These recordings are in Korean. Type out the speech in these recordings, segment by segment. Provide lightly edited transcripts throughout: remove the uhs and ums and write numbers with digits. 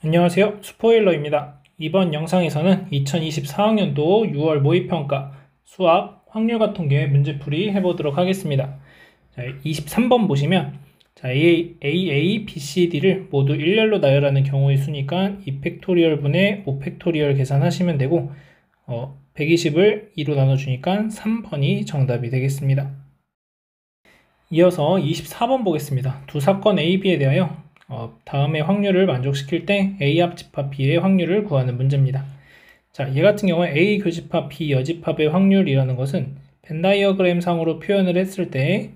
안녕하세요. 스포일러입니다. 이번 영상에서는 2024학년도 6월 모의평가 수학 확률과 통계 문제풀이 해보도록 하겠습니다. 자, 23번 보시면 자, AA, BCD를 모두 일렬로 나열하는 경우의 수니까 2팩토리얼 분의 5팩토리얼 계산하시면 되고 120을 2로 나눠주니까 3번이 정답이 되겠습니다. 이어서 24번 보겠습니다. 두 사건 A, B에 대하여 다음의 확률을 만족시킬 때 A 합집합 B의 확률을 구하는 문제입니다. 자, 얘 같은 경우에 A 교집합 B 여집합의 확률이라는 것은 벤 다이어그램 상으로 표현을 했을 때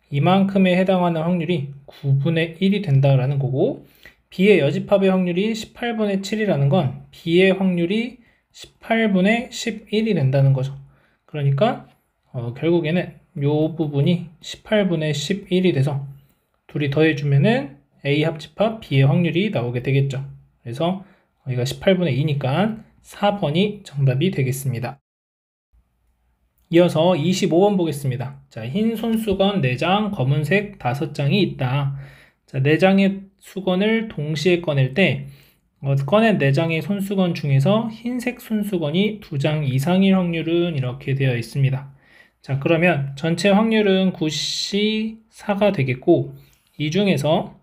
이만큼에 해당하는 확률이 9분의 1이 된다라는 거고, B의 여집합의 확률이 18분의 7이라는 건 B의 확률이 18분의 11이 된다는 거죠. 그러니까 결국에는 이 부분이 18분의 11이 돼서 둘이 더해주면은 A 합집합 B의 확률이 나오게 되겠죠. 그래서 여기가 18분의 2니까 4번이 정답이 되겠습니다. 이어서 25번 보겠습니다. 자, 흰 손수건 4장, 검은색 5장이 있다. 자, 4장의 수건을 동시에 꺼낼 때 꺼낸 4장의 손수건 중에서 흰색 손수건이 2장 이상일 확률은 이렇게 되어 있습니다. 자, 그러면 전체 확률은 9C4가 되겠고, 이 중에서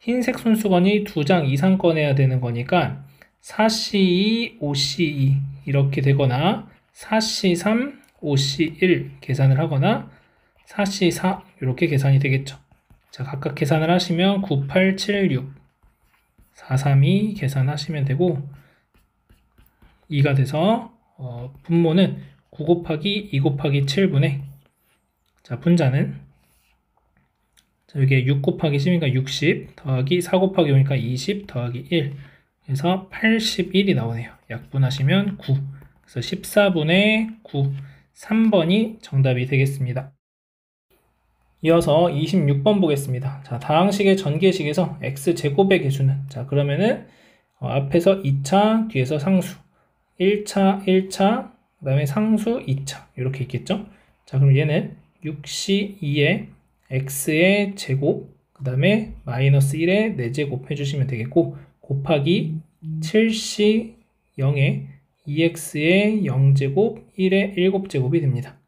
흰색 손수건이 2장 이상 꺼내야 되는 거니까 4C2, 5C2 이렇게 되거나 4C3, 5C1 계산을 하거나 4C4 이렇게 계산이 되겠죠. 자, 각각 계산을 하시면 9, 8, 7, 6, 4, 3, 2 계산하시면 되고 2가 돼서 분모는 9 곱하기 2 곱하기 7분의 자, 분자는 자, 여기에 6 곱하기 10이니까 60 더하기 4 곱하기 5니까 20 더하기 1 그래서 81이 나오네요. 약분하시면 9 그래서 14분의 9 3번이 정답이 되겠습니다. 이어서 26번 보겠습니다. 자, 다항식의 전개식에서 x제곱의 개수는 자, 그러면은 앞에서 2차 뒤에서 상수 1차 1차 그 다음에 상수 2차 이렇게 있겠죠. 자, 그럼 얘는 6C2의 x의 제곱 그 다음에 마이너스 1의 4제곱 해주시면 되겠고 곱하기 7C0의 2x의 0제곱 1의 7제곱이 됩니다.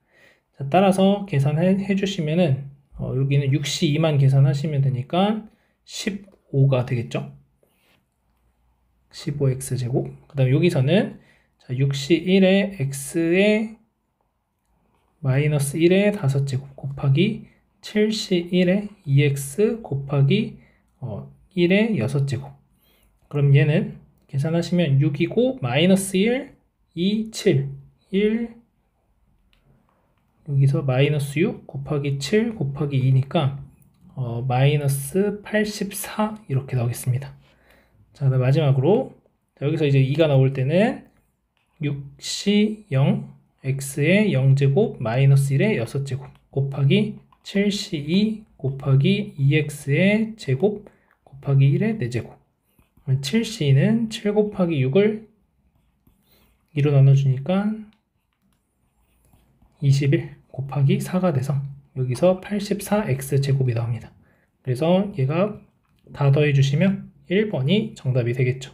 자, 따라서 계산해 주시면은 여기는 6C2만 계산하시면 되니까 15가 되겠죠. 15x제곱 그 다음에 여기서는 자, 6C1의 x의 마이너스 1의 5제곱 곱하기 7C1의 2x 곱하기 1의 6제곱 그럼 얘는 계산하시면 6이고 마이너스 1, 2, 7, 1 여기서 마이너스 6 곱하기 7 곱하기 2니까 마이너스 84 이렇게 나오겠습니다. 자, 마지막으로 자, 여기서 이제 2가 나올 때는 6C0 x의 0제곱 마이너스 1의 6제곱 곱하기 7C2 곱하기 2x의 제곱 곱하기 1의 4제곱 7C는 7 곱하기 6을 2로 나눠주니까 21 곱하기 4가 돼서 여기서 84x제곱이 나옵니다. 그래서 얘가 다 더해주시면 1번이 정답이 되겠죠.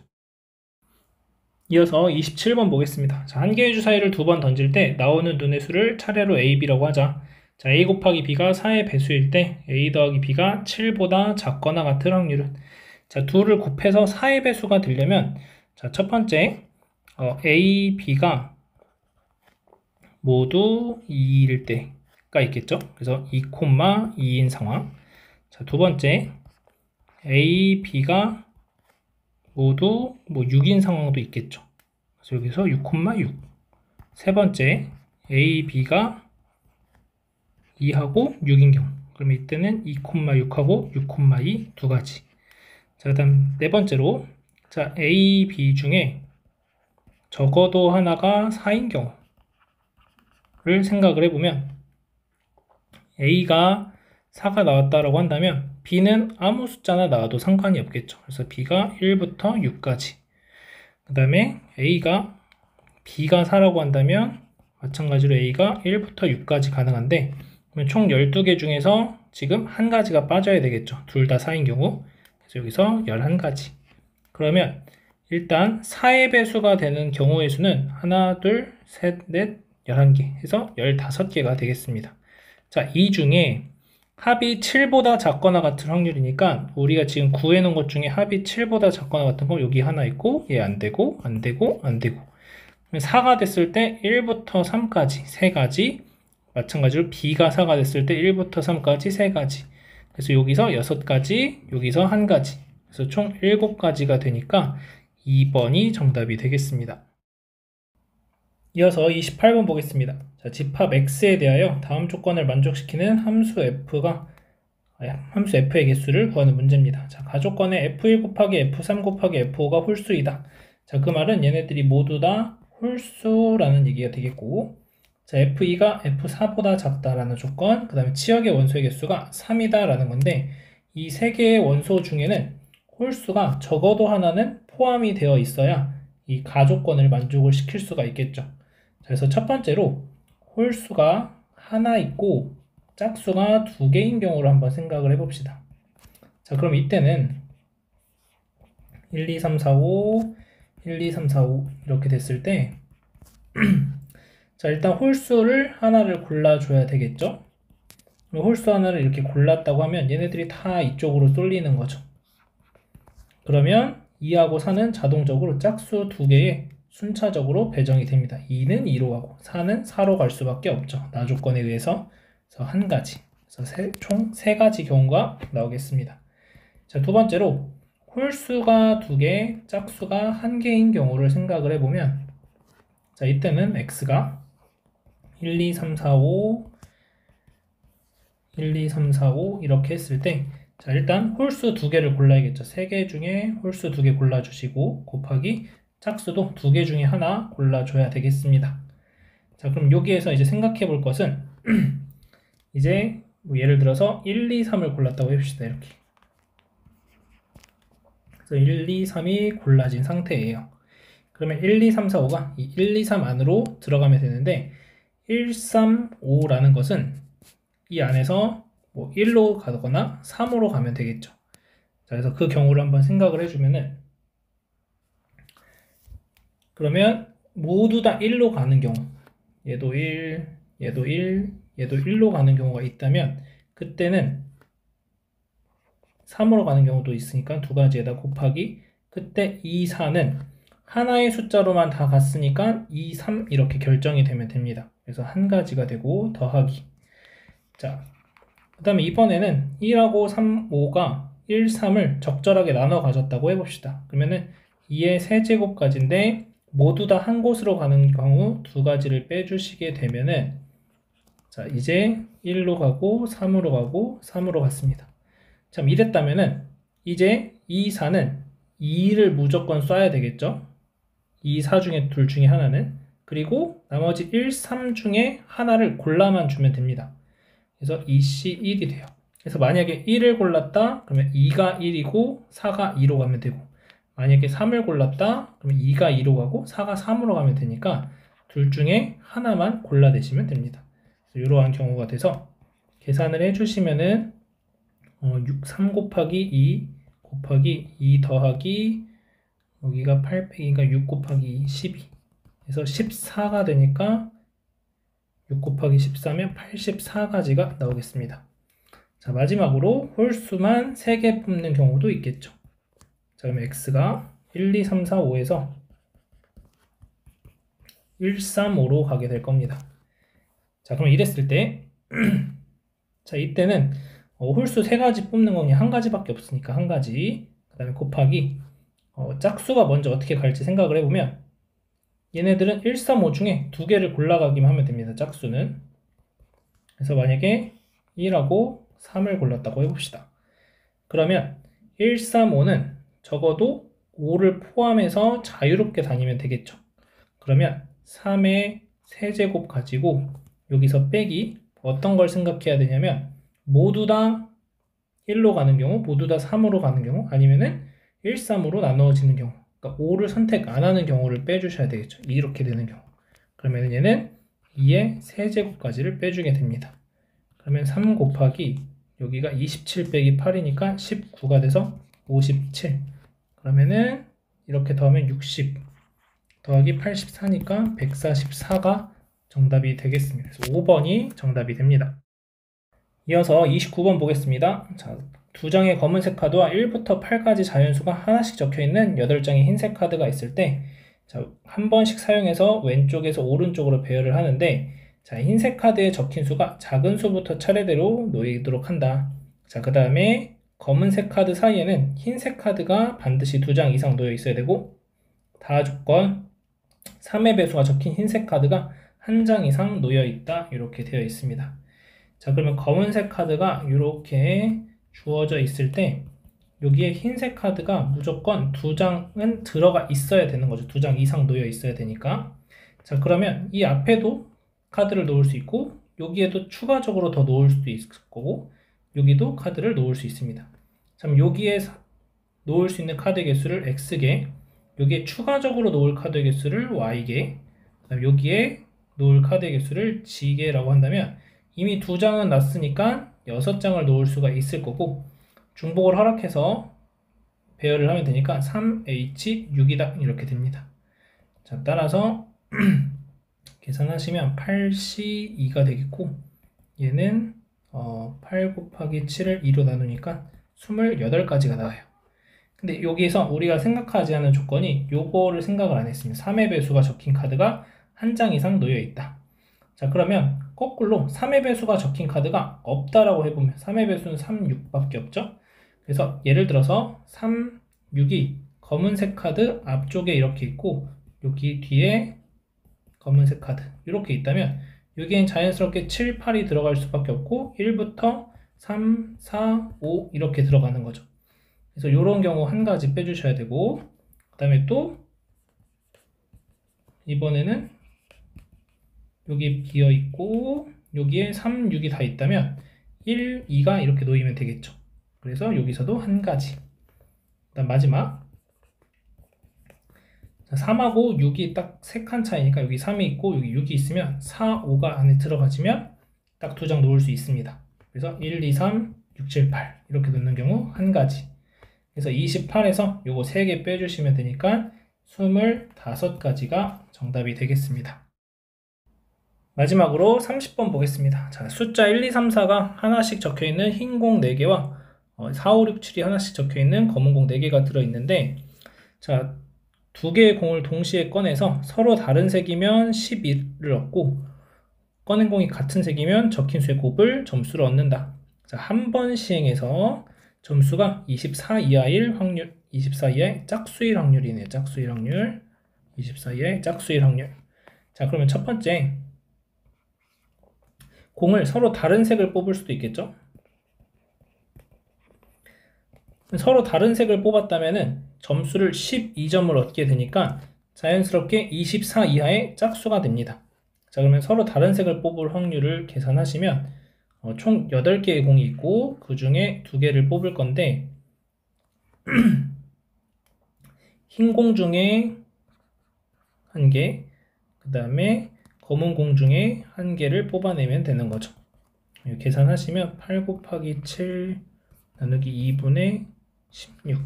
이어서 27번 보겠습니다. 자, 한 개의 주사위를 2번 던질 때 나오는 눈의 수를 차례로 A, B라고 하자. 자, A 곱하기 B가 4의 배수일 때 A 더하기 B가 7보다 작거나 같을 확률은 자, 둘을 곱해서 4의 배수가 되려면 자, 첫 번째 A, B가 모두 2일 때가 있겠죠. 그래서 2,2인 상황. 자, 두 번째 A, B가 모두 6인 상황도 있겠죠. 그래서 여기서 6,6. 세 번째 A, B가 2하고 6인 경우. 그러면 이때는 2,6하고 6,2 두 가지. 자, 그 다음 네 번째로 자, A, B 중에 적어도 하나가 4인 경우를 생각을 해보면 A가 4가 나왔다라고 한다면 B는 아무 숫자나 나와도 상관이 없겠죠. 그래서 B가 1부터 6까지 그 다음에 B가 4라고 한다면 마찬가지로 A가 1부터 6까지 가능한데 총 12개 중에서 지금 한 가지가 빠져야 되겠죠. 둘 다 4인 경우. 그래서 여기서 11가지. 그러면 일단 4의 배수가 되는 경우의 수는 하나, 둘, 셋, 넷, 11개 해서 15개가 되겠습니다. 자, 이 중에 합이 7보다 작거나 같은 확률이니까 우리가 지금 구해놓은 것 중에 합이 7보다 작거나 같은 거 여기 하나 있고 얘 안 되고 안 되고 안 되고 4가 됐을 때 1부터 3까지 3가지, 마찬가지로 B가 4가 됐을 때 1부터 3까지 3가지, 그래서 여기서 6가지, 여기서 1가지, 그래서 총 7가지가 되니까 2번이 정답이 되겠습니다. 이어서 28번 보겠습니다. 자, 집합 X에 대하여 다음 조건을 만족시키는 함수 F의 개수를 구하는 문제입니다. 자, 가조건에 F1 곱하기 F3 곱하기 F5가 홀수이다. 자, 그 말은 얘네들이 모두 다 홀수라는 얘기가 되겠고, 자, F2가 F4보다 작다라는 조건, 그 다음에 치역의 원소의 개수가 3이다 라는 건데, 이 세 개의 원소 중에는 홀수가 적어도 하나는 포함이 되어 있어야 이 가조건을 만족을 시킬 수가 있겠죠. 그래서 첫 번째로 홀수가 하나 있고 짝수가 2개인 경우를 한번 생각을 해봅시다. 자, 그럼 이때는 1, 2, 3, 4, 5, 1, 2, 3, 4, 5 이렇게 됐을 때 자, 일단 홀수를 하나를 골라줘야 되겠죠. 홀수 하나를 이렇게 골랐다고 하면 얘네들이 다 이쪽으로 쏠리는 거죠. 그러면 2하고 4는 자동적으로 짝수 2개에 순차적으로 배정이 됩니다. 2는 2로 가고 4는 4로 갈 수밖에 없죠. 나 조건에 의해서. 그래서 한 가지. 그래서 총 3가지 경우가 나오겠습니다. 자, 두 번째로 홀수가 2개, 짝수가 1개인 경우를 생각을 해보면, 자, 이때는 x가 1, 2, 3, 4, 5 1, 2, 3, 4, 5 이렇게 했을 때, 자, 일단 홀수 2개를 골라야겠죠. 3개 중에 홀수 2개 골라주시고 곱하기 짝수도 2개 중에 하나 골라줘야 되겠습니다. 자, 그럼 여기에서 이제 생각해 볼 것은 이제 뭐 예를 들어서 1, 2, 3을 골랐다고 해봅시다. 이렇게. 그래서 1, 2, 3이 골라진 상태예요. 그러면 1, 2, 3, 4, 5가 이 1, 2, 3 안으로 들어가면 되는데 1, 3, 5라는 것은 이 안에서 뭐 1로 가거나 3으로 가면 되겠죠. 자, 그래서 그 경우를 한번 생각을 해주면은, 그러면 모두 다 1로 가는 경우, 얘도 1, 얘도 1, 얘도 1로 가는 경우가 있다면 그때는 3으로 가는 경우도 있으니까 두 가지에다 곱하기, 그때 2, 4는 하나의 숫자로만 다 갔으니까 2, 3 이렇게 결정이 되면 됩니다. 그래서 한 가지가 되고 더하기. 자, 그 다음에 이번에는 1하고 3, 5가 1, 3을 적절하게 나눠 가졌다고 해봅시다. 그러면은 2의 세제곱까지인데 모두 다 한 곳으로 가는 경우 두 가지를 빼주시게 되면은, 자, 이제 1로 가고 3으로 가고 3으로 갔습니다. 참, 이랬다면은 이제 2, 4는 2를 무조건 쏴야 되겠죠. 2, 4 중에 둘 중에 하나는. 그리고 나머지 1, 3 중에 하나를 골라만 주면 됩니다. 그래서 2C 1이 돼요. 그래서 만약에 1을 골랐다 그러면 2가 1이고 4가 2로 가면 되고, 만약에 3을 골랐다 그러면 2가 2로 가고 4가 3으로 가면 되니까 둘 중에 하나만 골라내시면 됩니다. 이러한 경우가 돼서 계산을 해주시면은 3 곱하기 2 곱하기 2 더하기 여기가 8 빼기가 6 곱하기 2 12 그래서 14가 되니까 6 곱하기 14면 84가지가 나오겠습니다. 자, 마지막으로 홀수만 3개 뽑는 경우도 있겠죠. 자, 그러면 x가 1, 2, 3, 4, 5에서 1, 3, 5로 가게 될 겁니다. 자, 그럼 이랬을 때 자, 이때는 홀수 3가지 뽑는 건 그냥 한 가지밖에 없으니까 한 가지, 그 다음에 곱하기 짝수가 먼저 어떻게 갈지 생각을 해보면 얘네들은 1, 3, 5 중에 2개를 골라가기만 하면 됩니다. 짝수는. 그래서 만약에 1하고 3을 골랐다고 해봅시다. 그러면 1, 3, 5는 적어도 5를 포함해서 자유롭게 다니면 되겠죠. 그러면 3의 세제곱 가지고 여기서 빼기, 어떤 걸 생각해야 되냐면 모두 다 1로 가는 경우, 모두 다 3으로 가는 경우, 아니면은 1, 3으로 나누어지는 경우, 그러니까 5를 선택 안 하는 경우를 빼주셔야 되겠죠. 이렇게 되는 경우. 그러면 얘는 2의 세제곱까지를 빼주게 됩니다. 그러면 3 곱하기 여기가 27 빼기 8이니까 19가 돼서 57. 그러면은 이렇게 더하면 60 더하기 84니까 144가 정답이 되겠습니다. 그래서 5번이 정답이 됩니다. 이어서 29번 보겠습니다. 자, 두 장의 검은색 카드와 1부터 8까지 자연수가 하나씩 적혀있는 8장의 흰색 카드가 있을 때, 자, 한 번씩 사용해서 왼쪽에서 오른쪽으로 배열을 하는데, 자, 흰색 카드에 적힌 수가 작은 수부터 차례대로 놓이도록 한다. 자, 그 다음에 검은색 카드 사이에는 흰색 카드가 반드시 2장 이상 놓여 있어야 되고, 다 조건 3의 배수가 적힌 흰색 카드가 1장 이상 놓여 있다. 이렇게 되어 있습니다. 자, 그러면 검은색 카드가 이렇게 주어져 있을 때 여기에 흰색 카드가 무조건 2장은 들어가 있어야 되는 거죠. 2장 이상 놓여 있어야 되니까. 자, 그러면 이 앞에도 카드를 놓을 수 있고 여기에도 추가적으로 더 놓을 수도 있을 거고 여기도 카드를 놓을 수 있습니다. 자, 그럼 여기에 놓을 수 있는 카드 개수를 X개, 여기에 추가적으로 놓을 카드 개수를 Y개, 그다음 여기에 놓을 카드 개수를 G개라고 한다면 이미 2장은 났으니까 6장을 놓을 수가 있을 거고 중복을 허락해서 배열을 하면 되니까 3H6이다 이렇게 됩니다. 자, 따라서 계산하시면 8C2가 되겠고 얘는 8 곱하기 7을 2로 나누니까 28가지가 나와요. 근데 여기에서 우리가 생각하지 않은 조건이 요거를 생각을 안 했습니다. 3의 배수가 적힌 카드가 1장 이상 놓여 있다. 자, 그러면 거꾸로 3의 배수가 적힌 카드가 없다라고 해보면 3의 배수는 3, 6밖에 없죠. 그래서 예를 들어서 3, 6이 검은색 카드 앞쪽에 이렇게 있고 여기 뒤에 검은색 카드 이렇게 있다면 여기엔 자연스럽게 7, 8이 들어갈 수밖에 없고 1부터 3, 4, 5 이렇게 들어가는 거죠. 그래서 이런 경우 한 가지 빼주셔야 되고 그 다음에 또 이번에는 여기 비어있고 여기에 3, 6이 다 있다면 1, 2가 이렇게 놓이면 되겠죠. 그래서 여기서도 한 가지. 그다음 마지막 3하고 6이 딱 3칸 차이니까 여기 3이 있고 여기 6이 있으면 4, 5가 안에 들어가지면 딱 2장 놓을 수 있습니다. 그래서 1, 2, 3, 6, 7, 8 이렇게 놓는 경우 한 가지. 그래서 28에서 요거 3개 빼주시면 되니까 25가지가 정답이 되겠습니다. 마지막으로 30번 보겠습니다. 자, 숫자 1, 2, 3, 4가 하나씩 적혀있는 흰 공 4개와 4, 5, 6, 7이 하나씩 적혀있는 검은 공 4개가 들어있는데 자, 2개의 공을 동시에 꺼내서 서로 다른 색이면 11을 얻고 꺼낸 공이 같은 색이면 적힌 수의 곱을 점수를 얻는다. 자, 한 번 시행해서 점수가 24 이하일 확률, 24 이하의 짝수일 확률이네요. 짝수일 확률, 24 이하의 짝수일 확률. 자, 그러면 첫 번째 공을 서로 다른 색을 뽑을 수도 있겠죠. 서로 다른 색을 뽑았다면은 점수를 12점을 얻게 되니까 자연스럽게 24 이하의 짝수가 됩니다. 자, 그러면 서로 다른 색을 뽑을 확률을 계산하시면 총 8개의 공이 있고 그 중에 2개를 뽑을 건데 흰 공 중에 1개, 그 다음에 검은 공 중에 1개를 뽑아내면 되는 거죠. 계산하시면 8 곱하기 7 나누기 2분의 16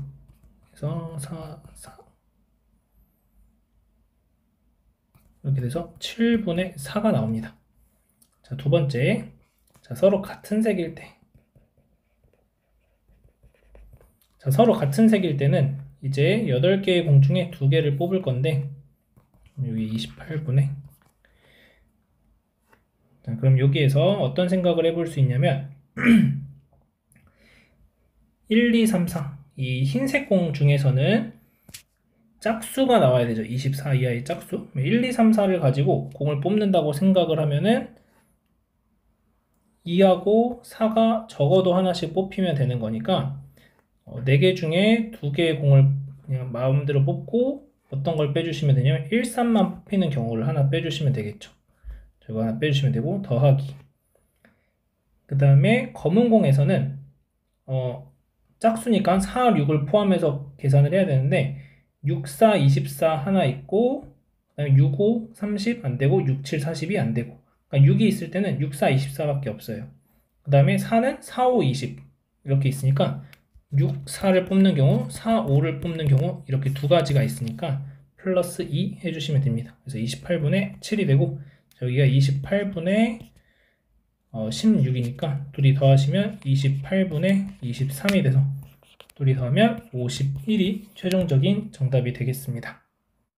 그래서 4 이렇게 돼서 7분의 4가 나옵니다. 자, 두 번째, 자, 서로 같은 색일 때, 자, 서로 같은 색일 때는 이제 8개의 공 중에 2개를 뽑을 건데 여기 28분의 자, 그럼 여기에서 어떤 생각을 해볼 수 있냐면 1, 2, 3, 4 이 흰색 공 중에서는 짝수가 나와야 되죠. 24 이하의 짝수. 1, 2, 3, 4를 가지고 공을 뽑는다고 생각을 하면은 2하고 4가 적어도 하나씩 뽑히면 되는 거니까 4개 중에 2개의 공을 그냥 마음대로 뽑고 어떤 걸 빼주시면 되냐면 1, 3만 뽑히는 경우를 하나 빼주시면 되겠죠. 저거 하나 빼주시면 되고 더하기 그 다음에 검은 공에서는 짝수니까 4, 6을 포함해서 계산을 해야 되는데 6, 4, 24 하나 있고 그 다음에 6, 5, 30 안되고 6, 7, 40이 안되고 그러니까 6이 있을 때는 6, 4, 24밖에 없어요. 그 다음에 4는 4, 5, 20 이렇게 있으니까 6, 4를 뽑는 경우, 4, 5를 뽑는 경우 이렇게 두 가지가 있으니까 플러스 2 해주시면 됩니다. 그래서 28분의 7이 되고 여기가 28분의 16이니까 둘이 더하시면 28분의 23이 돼서 둘이 더하면 51이 최종적인 정답이 되겠습니다.